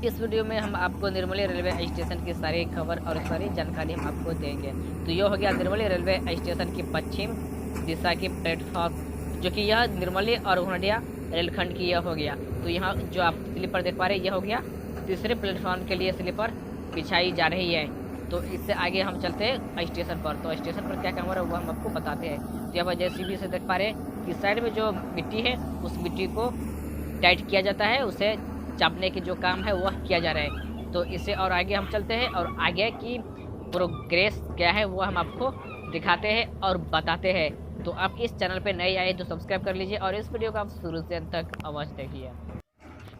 इस वीडियो में हम आपको निर्मली रेलवे स्टेशन की सारी खबर और सारी जानकारी हम आपको देंगे। तो यह हो गया निर्मली रेलवे स्टेशन की पश्चिम दिशा की प्लेटफॉर्म, जो कि यह निर्मली और घोंडिया रेलखंड की यह हो गया। तो यहाँ जो आप स्लीपर देख पा रहे हैं यह हो गया तीसरे प्लेटफॉर्म के लिए स्लीपर बिछाई जा रही है। तो इससे आगे हम चलते हैं स्टेशन पर। तो स्टेशन पर क्या काम हो रहा है वो हम आपको बताते हैं। तो यहाँ पर JCB से देख पा रहे हैं कि साइड में जो मिट्टी है उस मिट्टी को टाइट किया जाता है, उसे चापने की जो काम है वह किया जा रहा है। तो इससे और आगे हम चलते हैं और आगे की प्रोग्रेस क्या है वो हम आपको दिखाते हैं और बताते हैं। तो आप इस चैनल पे नए आए तो सब्सक्राइब कर लीजिए और इस वीडियो को आप शुरू से अंत तक अवश्य देखिए।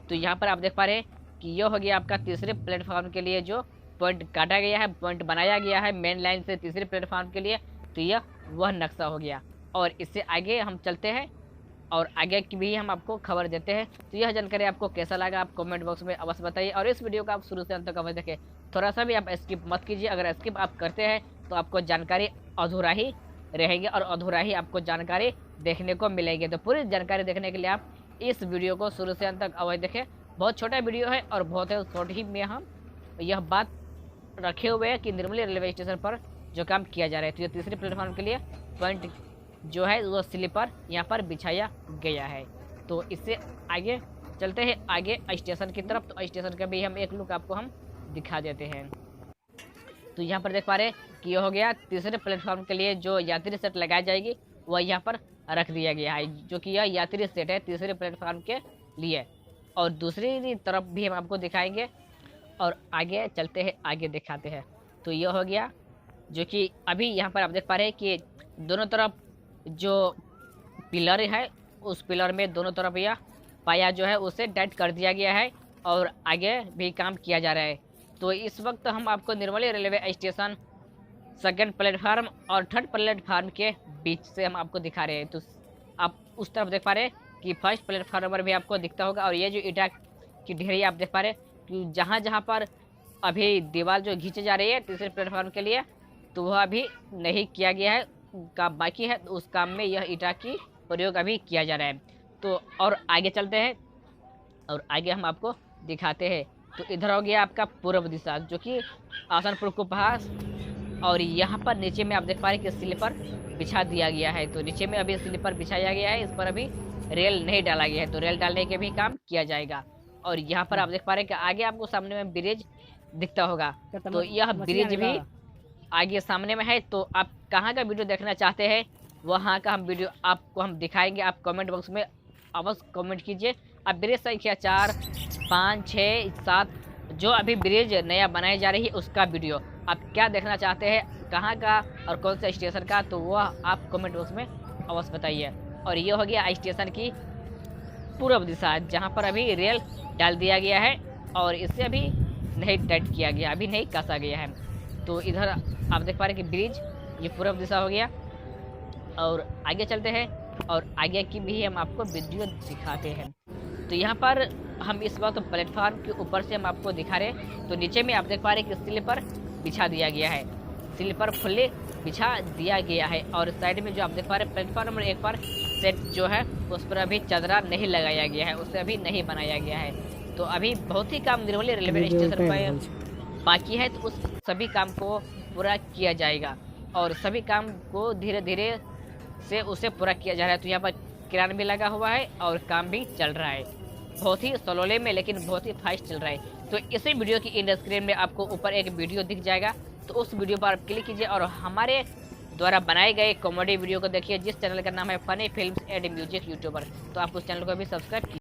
तो यहाँ पर आप देख पा रहे हैं कि यह हो गया आपका तीसरे प्लेटफॉर्म के लिए जो पॉइंट काटा गया है, पॉइंट बनाया गया है मेन लाइन से तीसरे प्लेटफॉर्म के लिए। तो यह वह नक्शा हो गया और इससे आगे हम चलते हैं और आगे की भी हम आपको खबर देते हैं। तो यह जानकारी आपको कैसा लगा आप कमेंट बॉक्स में अवश्य बताइए और इस वीडियो को आप शुरू से अंत तक अवश्य देखें। थोड़ा सा भी आप स्किप मत कीजिए, अगर स्किप आप करते हैं तो आपको जानकारी अधूरा ही रहेगी और अधूरा ही आपको जानकारी देखने को मिलेगी। तो पूरी जानकारी देखने के लिए आप इस वीडियो को शुरू से अंत तक अवश्य देखें। बहुत छोटा वीडियो है और बहुत शॉर्ट ही में हम यह बात रखे हुए हैं कि निर्मली रेलवे स्टेशन पर जो काम किया जा रहा है। तो ये तीसरे प्लेटफॉर्म के लिए पॉइंट जो है वो स्लीपर यहाँ पर बिछाया गया है। तो इससे आगे चलते हैं आगे स्टेशन की तरफ। तो स्टेशन का भी हम एक लुक आपको हम दिखा देते हैं। तो यहाँ पर देख पा रहे हैं कि यह हो गया तीसरे प्लेटफॉर्म के लिए जो यात्री सेट लगाई जाएगी वह यहाँ पर रख दिया गया है, जो कि यह यात्री सेट है तीसरे प्लेटफॉर्म के लिए। और दूसरी तरफ भी हम आपको दिखाएंगे और आगे चलते हैं आगे दिखाते हैं। तो यह हो गया जो कि अभी यहाँ पर आप देख पा रहे हैं कि दोनों तरफ जो पिलर है उस पिलर में दोनों तरफ यह पाया जो है उसे टाइट कर दिया गया है और आगे भी काम किया जा रहा है। तो इस वक्त हम आपको Nirmali railway station second platform और थर्ड प्लेटफार्म के बीच से हम आपको दिखा रहे हैं। तो आप उस तरफ देख पा रहे हैं कि फर्स्ट प्लेटफार्म पर भी आपको दिखता होगा और ये जो ईटा की ढेरी आप देख पा रहे हैं कि जहाँ जहाँ पर अभी दीवार जो खींची जा रही है तीसरे प्लेटफार्म के लिए तो वह अभी नहीं किया गया है, काम बाकी है। उस काम में यह ईटा की प्रयोग अभी किया जा रहा है। तो और आगे चलते हैं और आगे हम आपको दिखाते हैं। तो इधर हो गया आपका पूर्व दिशा जो कि आसनपुर को पास और यहाँ पर नीचे में आप देख पा रहे हैं कि स्लीपर बिछा दिया गया है। तो नीचे में अभी स्लीपर बिछाया गया है, इस पर अभी रेल नहीं डाला गया है। तो रेल डालने के भी काम किया जाएगा। और यहाँ पर आप देख पा रहे हैं कि आगे आपको सामने में ब्रिज दिखता होगा। तो यह ब्रिज भी आगे सामने में है। तो आप कहाँ का वीडियो देखना चाहते हैं वहाँ का हम वीडियो आपको हम दिखाएंगे। आप कमेंट बॉक्स में अवश्य कमेंट कीजिए। अब ब्रिज संख्या 4, 5, 6, 7 जो अभी ब्रिज नया बनाई जा रही है उसका वीडियो आप क्या देखना चाहते हैं, कहाँ का और कौन से स्टेशन का, तो वह आप कमेंट बॉक्स में अवश्य बताइए। और ये हो गया स्टेशन की पूर्व दिशा जहाँ पर अभी रेल डाल दिया गया है और इसे अभी नहीं टाइट किया गया, अभी नहीं कसा गया है। तो इधर आप देख पा रहे हैं कि ब्रिज ये पूर्व दिशा हो गया। और आगे चलते हैं और आगे की भी हम आपको वीडियो दिखाते हैं। तो यहाँ पर हम इस वक्त प्लेटफार्म के ऊपर से हम आपको दिखा रहे हैं। तो नीचे में आप देख पा रहे हैं कि स्लीपर बिछा दिया गया है, स्लीपर फुल्ली बिछा दिया गया है। और साइड में जो आप देख पा रहे हैं प्लेटफार्म नंबर 1 पर सेट जो है उस पर अभी चादरा नहीं लगाया गया है, उसे अभी नहीं बनाया गया है। तो अभी बहुत ही काम निर्मली रेलवे स्टेशन पर बाकी है। तो उस सभी काम को पूरा किया जाएगा और सभी काम को धीरे धीरे से उसे पूरा किया जा रहा है। तो यहाँ पर किरान भी लगा हुआ है और काम भी चल रहा है, बहुत ही स्लोले में लेकिन बहुत ही फास्ट चल रहा है। तो इसी वीडियो की इन स्क्रीन में आपको ऊपर एक वीडियो दिख जाएगा। तो उस वीडियो पर आप क्लिक कीजिए और हमारे द्वारा बनाए गए कॉमेडी वीडियो को देखिए जिस चैनल का नाम है funny films and music YouTuber. तो आप उस चैनल को भी सब्सक्राइब कीजिए।